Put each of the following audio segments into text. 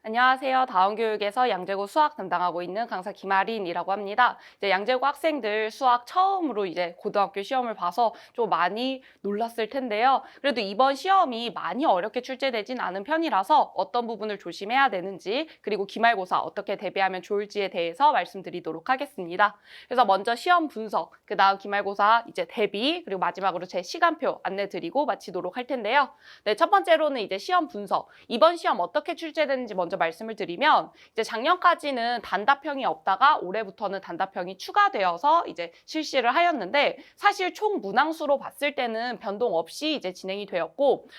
안녕하세요. 다원교육에서 양재고 수학 담당하고 있는 강사 김아린이라고 합니다. 이제 양재고 학생들 수학 처음으로 이제 고등학교 시험을 봐서 좀 많이 놀랐을 텐데요. 그래도 이번 시험이 많이 어렵게 출제되진 않은 편이라서 어떤 부분을 조심해야 되는지, 그리고 기말고사 어떻게 대비하면 좋을지에 대해서 말씀드리도록 하겠습니다. 그래서 먼저 시험 분석, 그다음 기말고사 이제 대비, 그리고 마지막으로 제 시간표 안내드리고 마치도록 할 텐데요. 네, 첫 번째로는 이제 시험 분석. 이번 시험 어떻게 출제되는지 먼저 말씀을 드리면, 이제 작년까지는 단답형이 없다가 올해부터는 단답형이 추가되어서 이제 실시를 하였는데, 사실 총 문항수로 봤을 때는 변동 없이 이제 진행이 되었고,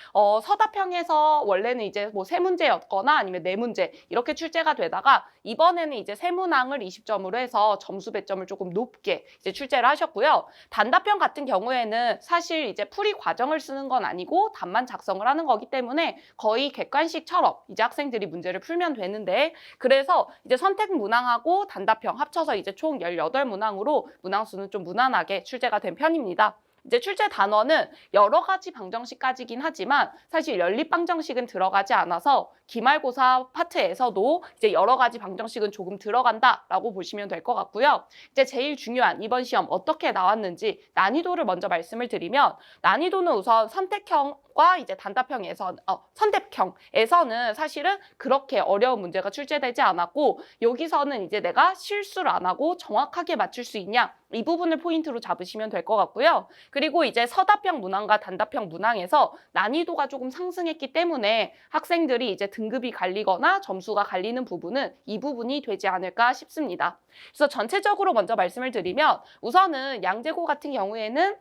서답형에서 원래는 이제 뭐 세 문제였거나 아니면 네 문제 이렇게 출제가 되다가, 이번에는 이제 세 문항을 20점으로 해서 점수 배점을 조금 높게 이제 출제를 하셨고요. 단답형 같은 경우에는 사실 이제 풀이 과정을 쓰는 건 아니고 답만 작성을 하는 거기 때문에 거의 객관식처럼 이제 학생들이 문제를 풀면 되는데, 그래서 이제 선택 문항하고 단답형 합쳐서 이제 총 18문항으로 문항수는 좀 무난하게 출제가 된 편입니다. 이제 출제 단원은 여러 가지 방정식까지긴 하지만 사실 연립 방정식은 들어가지 않아서 기말고사 파트에서도 이제 여러 가지 방정식은 조금 들어간다라고 보시면 될 것 같고요. 이제 제일 중요한 이번 시험 어떻게 나왔는지 난이도를 먼저 말씀을 드리면, 난이도는 우선 선택형과 이제 단답형에서 선택형에서는 사실은 그렇게 어려운 문제가 출제되지 않았고, 여기서는 이제 내가 실수를 안 하고 정확하게 맞출 수 있냐, 이 부분을 포인트로 잡으시면 될 것 같고요. 그리고 이제 서답형 문항과 단답형 문항에서 난이도가 조금 상승했기 때문에 학생들이 이제 등급이 갈리거나 점수가 갈리는 부분은 이 부분이 되지 않을까 싶습니다. 그래서 전체적으로 먼저 말씀을 드리면, 우선은 양재고 같은 경우에는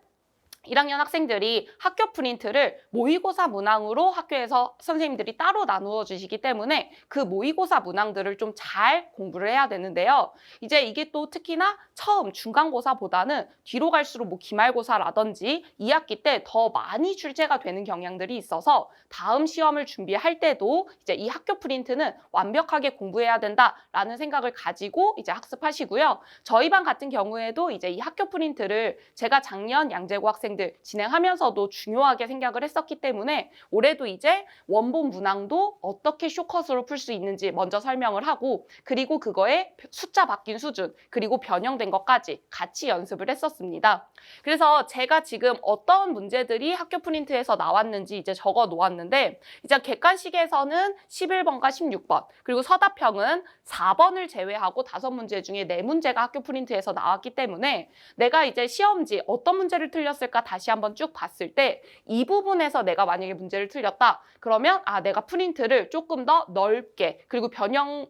1학년 학생들이 학교 프린트를 모의고사 문항으로 학교에서 선생님들이 따로 나누어 주시기 때문에 그 모의고사 문항들을 좀 잘 공부를 해야 되는데요. 이제 이게 또 특히나 처음 중간고사보다는 뒤로 갈수록 뭐 기말고사라든지 2학기 때 더 많이 출제가 되는 경향들이 있어서 다음 시험을 준비할 때도 이제 이 학교 프린트는 완벽하게 공부해야 된다라는 생각을 가지고 이제 학습하시고요. 저희 반 같은 경우에도 이제 이 학교 프린트를 제가 작년 양재고 학생들 진행하면서도 중요하게 생각을 했었기 때문에 올해도 이제 원본 문항도 어떻게 쇼컷으로 풀 수 있는지 먼저 설명을 하고, 그리고 그거에 숫자 바뀐 수준, 그리고 변형된 것까지 같이 연습을 했었습니다. 그래서 제가 지금 어떤 문제들이 학교 프린트에서 나왔는지 이제 적어 놓았는데, 이제 객관식에서는 11번과 16번, 그리고 서답형은 4번을 제외하고 5문제 중에 4문제가 학교 프린트에서 나왔기 때문에 내가 이제 시험지 어떤 문제를 틀렸을까 다시 한번 쭉 봤을 때, 이 부분에서 내가 만약에 문제를 틀렸다 그러면 내가 프린트를 조금 더 넓게, 그리고 변형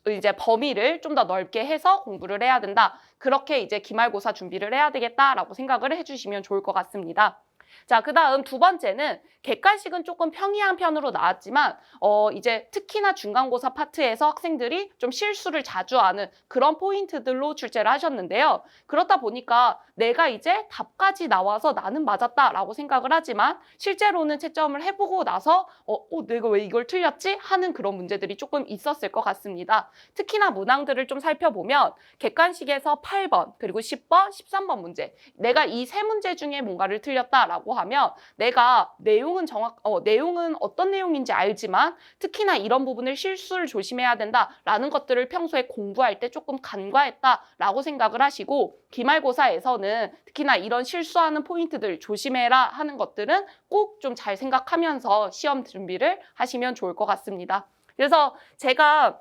이제 범위를 좀 더 넓게 해서 공부를 해야 된다, 그렇게 이제 기말고사 준비를 해야 되겠다라고 생각을 해주시면 좋을 것 같습니다. 자, 그다음 두 번째는 객관식은 조금 평이한 편으로 나왔지만 이제 특히나 중간고사 파트에서 학생들이 좀 실수를 자주 하는 그런 포인트들로 출제를 하셨는데요. 그렇다 보니까 내가 이제 답까지 나와서 나는 맞았다라고 생각을 하지만 실제로는 채점을 해보고 나서 내가 왜 이걸 틀렸지? 하는 그런 문제들이 조금 있었을 것 같습니다. 특히나 문항들을 좀 살펴보면 객관식에서 8번, 그리고 10번, 13번 문제, 내가 이 세 문제 중에 뭔가를 틀렸다라고 하면 내가 내용은 어떤 내용인지 알지만 특히나 이런 부분을 실수를 조심해야 된다라는 것들을 평소에 공부할 때 조금 간과했다라고 생각을 하시고, 기말고사에서는 특히나 이런 실수하는 포인트들 조심해라 하는 것들은 꼭 좀 잘 생각하면서 시험 준비를 하시면 좋을 것 같습니다. 그래서 제가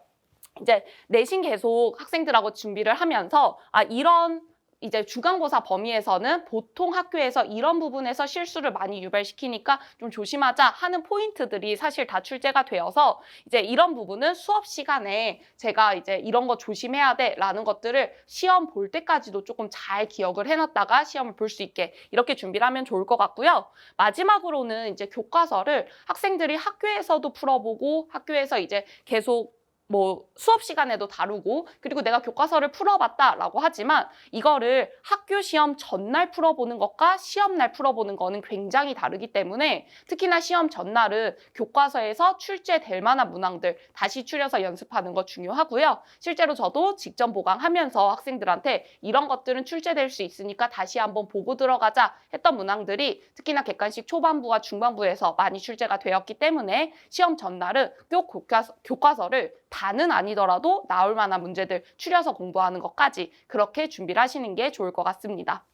이제 내신 계속 학생들하고 준비를 하면서 이런 이제 중간고사 범위에서는 보통 학교에서 이런 부분에서 실수를 많이 유발시키니까 좀 조심하자 하는 포인트들이 사실 다 출제가 되어서 이제 이런 부분은 수업 시간에 제가 이제 이런 거 조심해야 돼라는 것들을 시험 볼 때까지도 조금 잘 기억을 해놨다가 시험을 볼 수 있게 이렇게 준비를 하면 좋을 것 같고요. 마지막으로는 이제 교과서를 학생들이 학교에서도 풀어보고 학교에서 이제 계속 뭐 수업 시간에도 다루고, 그리고 내가 교과서를 풀어봤다라고 하지만 이거를 학교 시험 전날 풀어보는 것과 시험날 풀어보는 거는 굉장히 다르기 때문에 특히나 시험 전날은 교과서에서 출제될 만한 문항들 다시 추려서 연습하는 거 중요하고요. 실제로 저도 직접 보강하면서 학생들한테 이런 것들은 출제될 수 있으니까 다시 한번 보고 들어가자 했던 문항들이 특히나 객관식 초반부와 중반부에서 많이 출제가 되었기 때문에 시험 전날은 꼭 교과서를 다는 아니더라도 나올 만한 문제들 추려서 공부하는 것까지 그렇게 준비를 하시는 게 좋을 것 같습니다.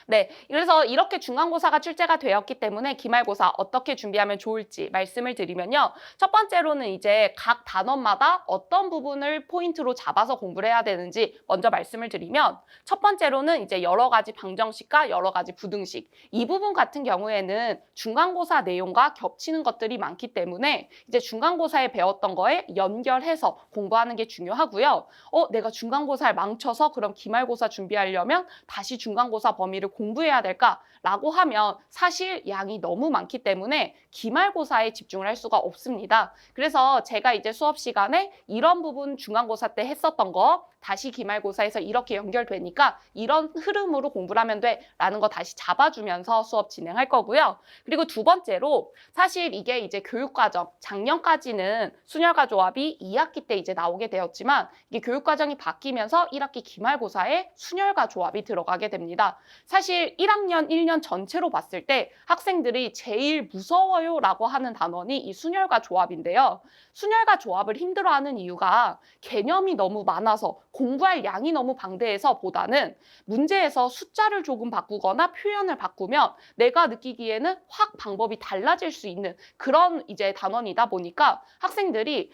네, 그래서 이렇게 중간고사가 출제가 되었기 때문에 기말고사 어떻게 준비하면 좋을지 말씀을 드리면요. 첫 번째로는 이제 각 단원마다 어떤 부분을 포인트로 잡아서 공부를 해야 되는지 먼저 말씀을 드리면 첫 번째로는 이제 여러 가지 방정식과 여러 가지 부등식 이 부분 같은 경우에는 중간고사 내용과 겹치는 것들이 많기 때문에 이제 중간고사에 배웠던 거에 연결해서 공부하는 게 중요하고요. 내가 중간고사를 망쳐서 그럼 기말고사 준비하려면 다시 중간고사 범위를 공부해야 될까라고 하면 사실 양이 너무 많기 때문에 기말고사에 집중을 할 수가 없습니다. 그래서 제가 이제 수업 시간에 이런 부분 중간고사 때 했었던 거 다시 기말고사에서 이렇게 연결되니까 이런 흐름으로 공부를 하면 돼 라는 거 다시 잡아주면서 수업 진행할 거고요. 그리고 두 번째로 사실 이게 이제 교육과정 작년까지는 순혈과 조합이 2학기 때 이제 나오게 되었지만 이게 교육과정이 바뀌면서 1학기 기말고사에 순혈과 조합이 들어가게 됩니다. 사실 1학년 1년 전체로 봤을 때 학생들이 제일 무서워요 라고 하는 단원이 이 순혈과 조합인데요. 순혈과 조합을 힘들어하는 이유가 개념이 너무 많아서 공부할 양이 너무 방대해서 보다는 문제에서 숫자를 조금 바꾸거나 표현을 바꾸면 내가 느끼기에는 확 방법이 달라질 수 있는 그런 이제 단원이다 보니까 학생들이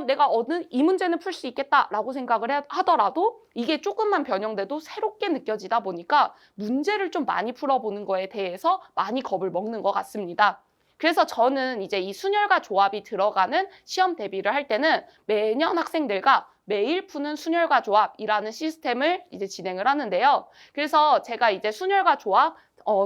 내가 이 문제는 풀 수 있겠다라고 생각을 하더라도 이게 조금만 변형돼도 새롭게 느껴지다 보니까 문제를 좀 많이 풀어보는 거에 대해서 많이 겁을 먹는 것 같습니다. 그래서 저는 이제 이 순혈과 조합이 들어가는 시험 대비를 할 때는 매년 학생들과 매일 푸는 순혈과 조합이라는 시스템을 이제 진행을 하는데요. 그래서 제가 이제 순혈과 조합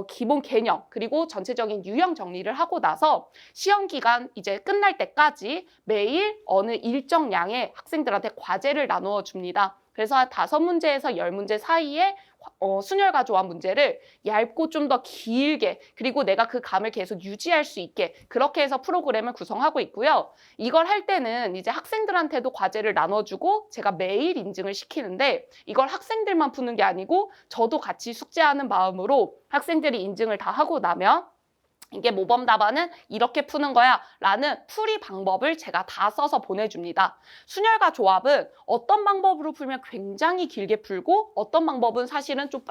기본 개념 그리고 전체적인 유형 정리를 하고 나서 시험 기간 이제 끝날 때까지 매일 어느 일정 양의 학생들한테 과제를 나누어 줍니다. 그래서 5문제에서 10문제 사이에 순혈과 조합 문제를 얇고 좀 더 길게 그리고 내가 그 감을 계속 유지할 수 있게 그렇게 해서 프로그램을 구성하고 있고요. 이걸 할 때는 이제 학생들한테도 과제를 나눠주고 제가 매일 인증을 시키는데 이걸 학생들만 푸는 게 아니고 저도 같이 숙제하는 마음으로 학생들이 인증을 다 하고 나면 이게 모범 답안은 이렇게 푸는 거야 라는 풀이 방법을 제가 다 써서 보내줍니다. 순혈과 조합은 어떤 방법으로 풀면 굉장히 길게 풀고 어떤 방법은 사실은 좀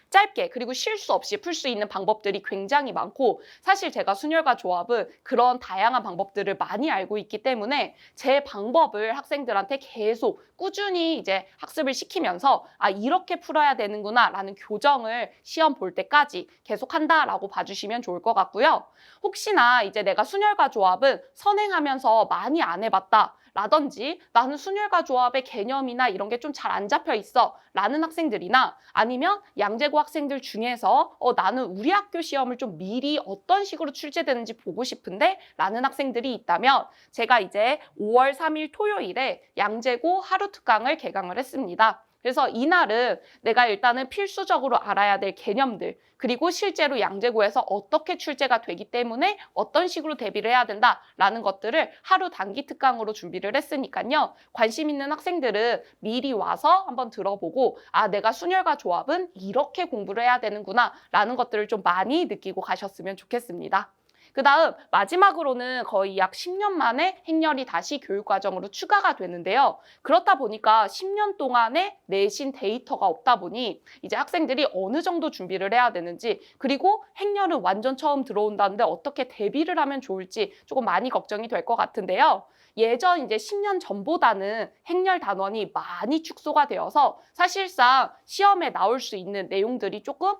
짧게 그리고 실수 없이 풀 수 있는 방법들이 굉장히 많고 사실 제가 순혈과 조합은 그런 다양한 방법들을 많이 알고 있기 때문에 제 방법을 학생들한테 계속 꾸준히 이제 학습을 시키면서 이렇게 풀어야 되는구나 라는 교정을 시험 볼 때까지 계속 한다라고 봐주시면 좋을 것 같고요. 혹시나 이제 내가 순혈과 조합은 선행하면서 많이 안 해봤다 라든지 나는 순혈과 조합의 개념이나 이런 게 좀 잘 안 잡혀 있어 라는 학생들이나 아니면 양재고 학생들 중에서 나는 우리 학교 시험을 좀 미리 어떤 식으로 출제되는지 보고 싶은데 라는 학생들이 있다면 제가 이제 5월 3일 토요일에 양재고 하루 특강을 개강을 했습니다. 그래서 이날은 내가 일단은 필수적으로 알아야 될 개념들 그리고 실제로 양재고에서 어떻게 출제가 되기 때문에 어떤 식으로 대비를 해야 된다라는 것들을 하루 단기 특강으로 준비를 했으니까요. 관심 있는 학생들은 미리 와서 한번 들어보고 내가 순혈과 조합은 이렇게 공부를 해야 되는구나 라는 것들을 좀 많이 느끼고 가셨으면 좋겠습니다. 그 다음 마지막으로는 거의 약 10년 만에 행렬이 다시 교육과정으로 추가가 되는데요. 그렇다 보니까 10년 동안에 내신 데이터가 없다 보니 이제 학생들이 어느 정도 준비를 해야 되는지 그리고 행렬은 완전 처음 들어온다는데 어떻게 대비를 하면 좋을지 조금 많이 걱정이 될 것 같은데요. 예전 이제 10년 전보다는 행렬 단원이 많이 축소가 되어서 사실상 시험에 나올 수 있는 내용들이 조금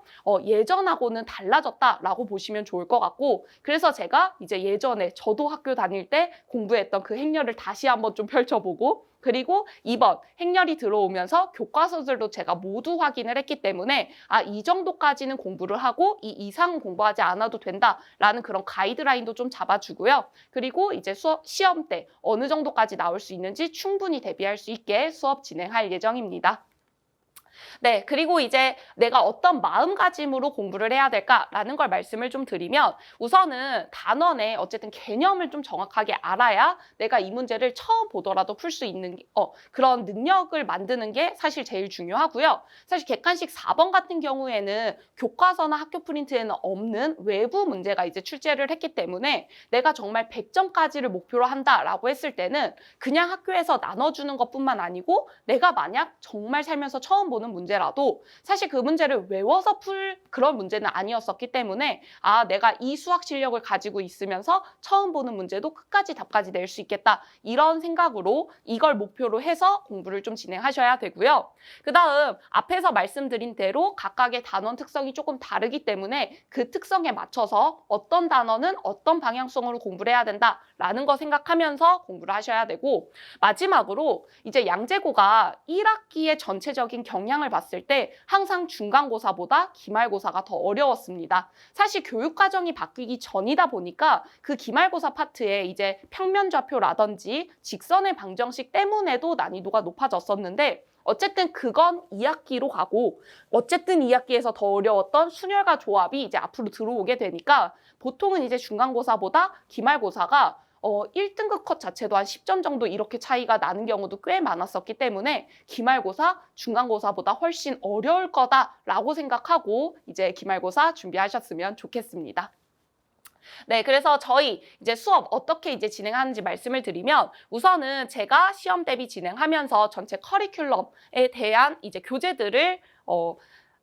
예전하고는 달라졌다라고 보시면 좋을 것 같고 그래서 제가 이제 예전에 저도 학교 다닐 때 공부했던 그 행렬을 다시 한번 좀 펼쳐보고 그리고 이번 행렬이 들어오면서 교과서들도 제가 모두 확인을 했기 때문에 이 정도까지는 공부를 하고 이 이상은 공부하지 않아도 된다라는 그런 가이드라인도 좀 잡아주고요. 그리고 이제 시험 때 어느 정도까지 나올 수 있는지 충분히 대비할 수 있게 수업 진행할 예정입니다. 네, 그리고 이제 내가 어떤 마음가짐으로 공부를 해야 될까라는 걸 말씀을 좀 드리면 우선은 단원의 어쨌든 개념을 좀 정확하게 알아야 내가 이 문제를 처음 보더라도 풀 수 있는 그런 능력을 만드는 게 사실 제일 중요하고요. 사실 객관식 4번 같은 경우에는 교과서나 학교 프린트에는 없는 외부 문제가 이제 출제를 했기 때문에 내가 정말 100점까지를 목표로 한다라고 했을 때는 그냥 학교에서 나눠주는 것뿐만 아니고 내가 만약 정말 살면서 처음 보는 문제라도 사실 그 문제를 외워서 풀 그런 문제는 아니었었기 때문에 내가 이 수학 실력을 가지고 있으면서 처음 보는 문제도 끝까지 답까지 낼 수 있겠다. 이런 생각으로 이걸 목표로 해서 공부를 좀 진행하셔야 되고요. 그 다음 앞에서 말씀드린 대로 각각의 단원 특성이 조금 다르기 때문에 그 특성에 맞춰서 어떤 단원은 어떤 방향성으로 공부를 해야 된다라는 거 생각하면서 공부를 하셔야 되고 마지막으로 이제 양재고가 1학기의 전체적인 경향을 봤을 때 항상 중간고사보다 기말고사가 더 어려웠습니다. 사실 교육과정이 바뀌기 전이다 보니까 그 기말고사 파트에 이제 평면좌표라든지 직선의 방정식 때문에도 난이도가 높아졌었는데 어쨌든 그건 2학기로 가고 어쨌든 2학기에서 더 어려웠던 순열과 조합이 이제 앞으로 들어오게 되니까 보통은 이제 중간고사보다 기말고사가 1등급 컷 자체도 한 10점 정도 이렇게 차이가 나는 경우도 꽤 많았었기 때문에 기말고사, 중간고사보다 훨씬 어려울 거다라고 생각하고 이제 기말고사 준비하셨으면 좋겠습니다. 네, 그래서 저희 이제 수업 어떻게 이제 진행하는지 말씀을 드리면 우선은 제가 시험 대비 진행하면서 전체 커리큘럼에 대한 이제 교재들을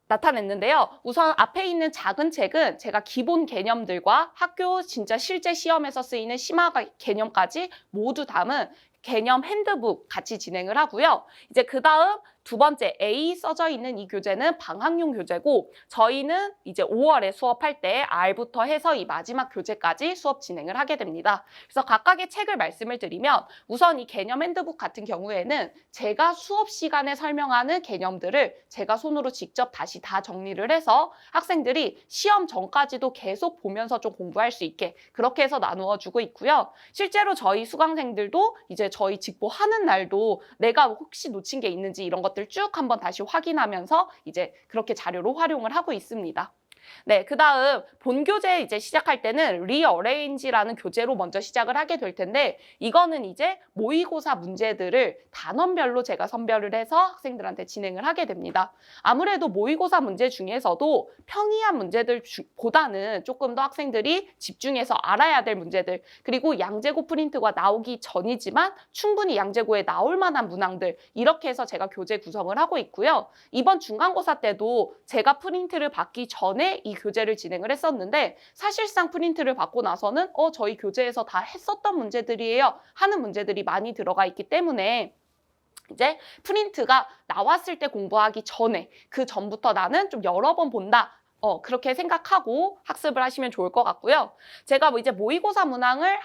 나타냈는데요. 우선 앞에 있는 작은 책은 제가 기본 개념들과 학교 진짜 실제 시험에서 쓰이는 심화 개념까지 모두 담은 개념 핸드북 같이 진행을 하고요. 이제 그 다음 두 번째 A 써져 있는 이 교재는 방학용 교재고 저희는 이제 5월에 수업할 때 R부터 해서 이 마지막 교재까지 수업 진행을 하게 됩니다. 그래서 각각의 책을 말씀을 드리면 우선 이 개념 핸드북 같은 경우에는 제가 수업 시간에 설명하는 개념들을 제가 손으로 직접 다시 다 정리를 해서 학생들이 시험 전까지도 계속 보면서 좀 공부할 수 있게 그렇게 해서 나누어 주고 있고요. 실제로 저희 수강생들도 이제 저희 직보하는 날도 내가 혹시 놓친 게 있는지 이런 것들 쭉 한번 다시 확인하면서 이제 그렇게 자료로 활용을 하고 있습니다. 네, 그 다음 본교재 이제 시작할 때는 리어레인지라는 교재로 먼저 시작을 하게 될 텐데 이거는 이제 모의고사 문제들을 단원별로 제가 선별을 해서 학생들한테 진행을 하게 됩니다. 아무래도 모의고사 문제 중에서도 평이한 문제들보다는 조금 더 학생들이 집중해서 알아야 될 문제들 그리고 양재고 프린트가 나오기 전이지만 충분히 양재고에 나올 만한 문항들 이렇게 해서 제가 교재 구성을 하고 있고요. 이번 중간고사 때도 제가 프린트를 받기 전에 이 교재를 진행을 했었는데 사실상 프린트를 받고 나서는 저희 교재에서 다 했었던 문제들이에요 하는 문제들이 많이 들어가 있기 때문에 이제 프린트가 나왔을 때 공부하기 전에 그 전부터 나는 좀 여러 번 본다. 그렇게 생각하고 학습을 하시면 좋을 것 같고요. 제가 이제 모의고사 문항을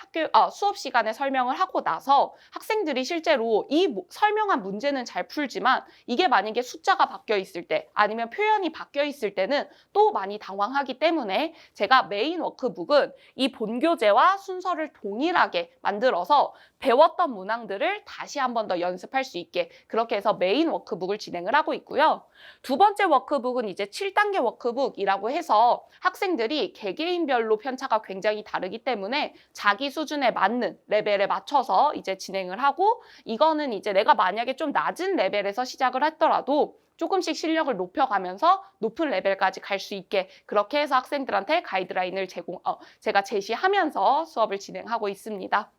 수업 시간에 설명을 하고 나서 학생들이 실제로 설명한 문제는 잘 풀지만 이게 만약에 숫자가 바뀌어 있을 때 아니면 표현이 바뀌어 있을 때는 또 많이 당황하기 때문에 제가 메인 워크북은 이 본교재와 순서를 동일하게 만들어서 배웠던 문항들을 다시 한 번 더 연습할 수 있게 그렇게 해서 메인 워크북을 진행을 하고 있고요. 두 번째 워크북은 이제 7단계 워크북이라고 해서 학생들이 개개인별로 편차가 굉장히 다르기 때문에 자기 수준에 맞는 레벨에 맞춰서 이제 진행을 하고 이거는 이제 내가 만약에 좀 낮은 레벨에서 시작을 했더라도 조금씩 실력을 높여가면서 높은 레벨까지 갈 수 있게 그렇게 해서 학생들한테 가이드라인을 제가 제시하면서 수업을 진행하고 있습니다.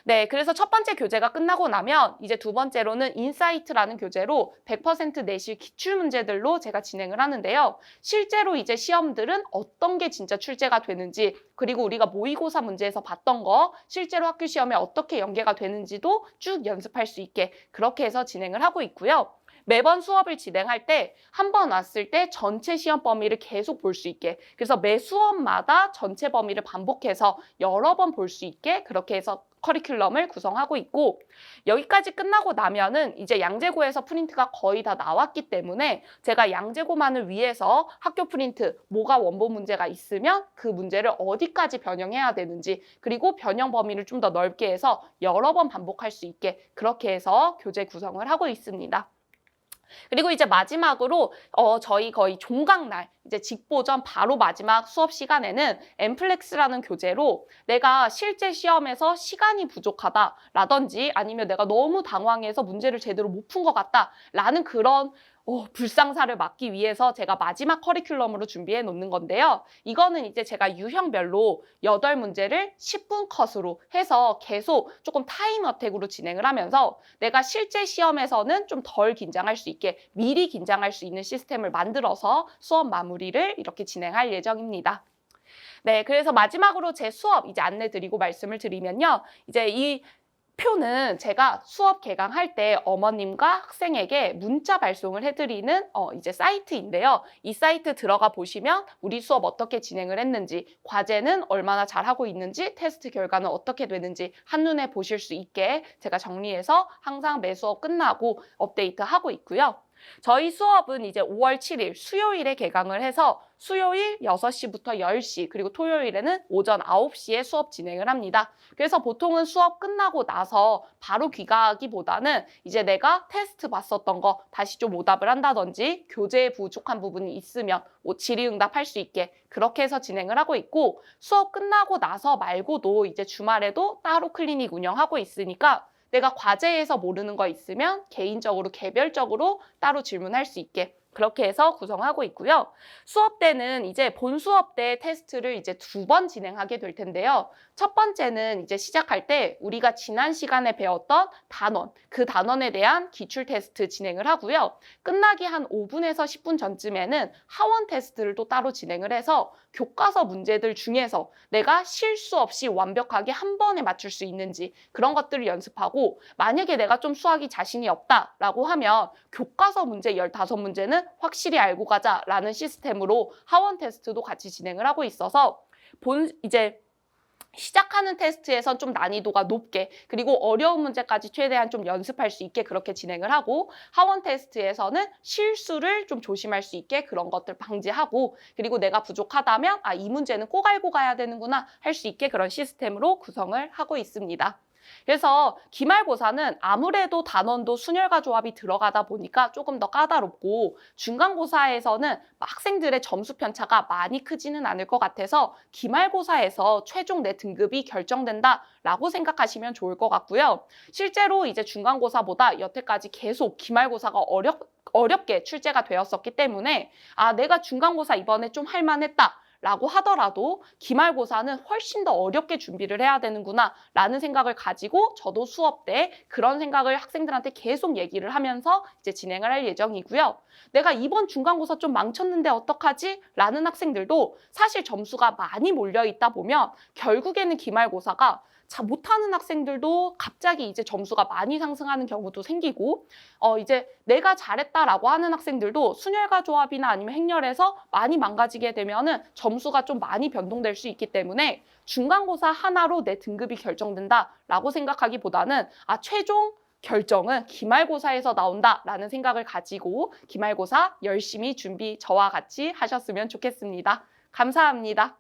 네, 그래서 첫 번째 교재가 끝나고 나면 이제 두 번째로는 인사이트라는 교재로 100% 내실 기출 문제들로 제가 진행을 하는데요. 실제로 이제 시험들은 어떤 게 진짜 출제가 되는지 그리고 우리가 모의고사 문제에서 봤던 거 실제로 학교 시험에 어떻게 연계가 되는지도 쭉 연습할 수 있게 그렇게 해서 진행을 하고 있고요. 매번 수업을 진행할 때 한 번 왔을 때 전체 시험 범위를 계속 볼 수 있게 그래서 매 수업마다 전체 범위를 반복해서 여러 번 볼 수 있게 그렇게 해서 커리큘럼을 구성하고 있고 여기까지 끝나고 나면은 이제 양재고에서 프린트가 거의 다 나왔기 때문에 제가 양재고만을 위해서 학교 프린트 뭐가 원본 문제가 있으면 그 문제를 어디까지 변형해야 되는지 그리고 변형 범위를 좀 더 넓게 해서 여러 번 반복할 수 있게 그렇게 해서 교재 구성을 하고 있습니다. 그리고 이제 마지막으로 저희 거의 종강날 이제 직보전 바로 마지막 수업 시간에는 엠플렉스라는 교재로 내가 실제 시험에서 시간이 부족하다라든지 아니면 내가 너무 당황해서 문제를 제대로 못 푼 것 같다라는 그런 불상사를 막기 위해서 제가 마지막 커리큘럼으로 준비해 놓는 건데요. 이거는 이제 제가 유형별로 8문제를 10분 컷으로 해서 계속 조금 타임 어택으로 진행을 하면서 내가 실제 시험에서는 좀 덜 긴장할 수 있게 미리 긴장할 수 있는 시스템을 만들어서 수업 마무리를 이렇게 진행할 예정입니다. 네, 그래서 마지막으로 제 수업 이제 안내 드리고 말씀을 드리면요. 이제 이 표는 제가 수업 개강할 때 어머님과 학생에게 문자 발송을 해드리는 이제 사이트인데요. 이 사이트 들어가 보시면 우리 수업 어떻게 진행을 했는지, 과제는 얼마나 잘하고 있는지, 테스트 결과는 어떻게 되는지 한눈에 보실 수 있게 제가 정리해서 항상 매 수업 끝나고 업데이트하고 있고요. 저희 수업은 이제 5월 7일 수요일에 개강을 해서 수요일 6시부터 10시 그리고 토요일에는 오전 9시에 수업 진행을 합니다. 그래서 보통은 수업 끝나고 나서 바로 귀가하기보다는 이제 내가 테스트 봤었던 거 다시 좀 오답을 한다든지 교재에 부족한 부분이 있으면 질의응답할 수 있게 그렇게 해서 진행을 하고 있고 수업 끝나고 나서 말고도 이제 주말에도 따로 클리닉 운영하고 있으니까 내가 과제에서 모르는 거 있으면 개인적으로 개별적으로 따로 질문할 수 있게 그렇게 해서 구성하고 있고요. 수업 때는 이제 본 수업 때 테스트를 이제 2번 진행하게 될 텐데요. 첫 번째는 이제 시작할 때 우리가 지난 시간에 배웠던 단원, 그 단원에 대한 기출 테스트 진행을 하고요. 끝나기 한 5분에서 10분 전쯤에는 하원 테스트를 또 따로 진행을 해서 교과서 문제들 중에서 내가 실수 없이 완벽하게 한 번에 맞출 수 있는지 그런 것들을 연습하고 만약에 내가 좀 수학이 자신이 없다라고 하면 교과서 문제 15문제는 확실히 알고 가자라는 시스템으로 하원 테스트도 같이 진행을 하고 있어서 이제 시작하는 테스트에선 좀 난이도가 높게 그리고 어려운 문제까지 최대한 좀 연습할 수 있게 그렇게 진행을 하고 하원 테스트에서는 실수를 좀 조심할 수 있게 그런 것들 방지하고 그리고 내가 부족하다면 이 문제는 꼭 알고 가야 되는구나 할 수 있게 그런 시스템으로 구성을 하고 있습니다. 그래서 기말고사는 아무래도 단원도 순열과 조합이 들어가다 보니까 조금 더 까다롭고 중간고사에서는 학생들의 점수 편차가 많이 크지는 않을 것 같아서 기말고사에서 최종 내 등급이 결정된다라고 생각하시면 좋을 것 같고요. 실제로 이제 중간고사보다 여태까지 계속 기말고사가 어렵게 출제가 되었었기 때문에 내가 중간고사 이번에 좀 할만했다. 라고 하더라도 기말고사는 훨씬 더 어렵게 준비를 해야 되는구나 라는 생각을 가지고 저도 수업 때 그런 생각을 학생들한테 계속 얘기를 하면서 이제 진행을 할 예정이고요. 내가 이번 중간고사 좀 망쳤는데 어떡하지? 라는 학생들도 사실 점수가 많이 몰려있다 보면 결국에는 기말고사가 못하는 학생들도 갑자기 이제 점수가 많이 상승하는 경우도 생기고 이제 내가 잘했다라고 하는 학생들도 순열과 조합이나 아니면 행렬에서 많이 망가지게 되면은 점수가 좀 많이 변동될 수 있기 때문에 중간고사 하나로 내 등급이 결정된다라고 생각하기보다는 최종 결정은 기말고사에서 나온다라는 생각을 가지고 기말고사 열심히 준비 저와 같이 하셨으면 좋겠습니다. 감사합니다.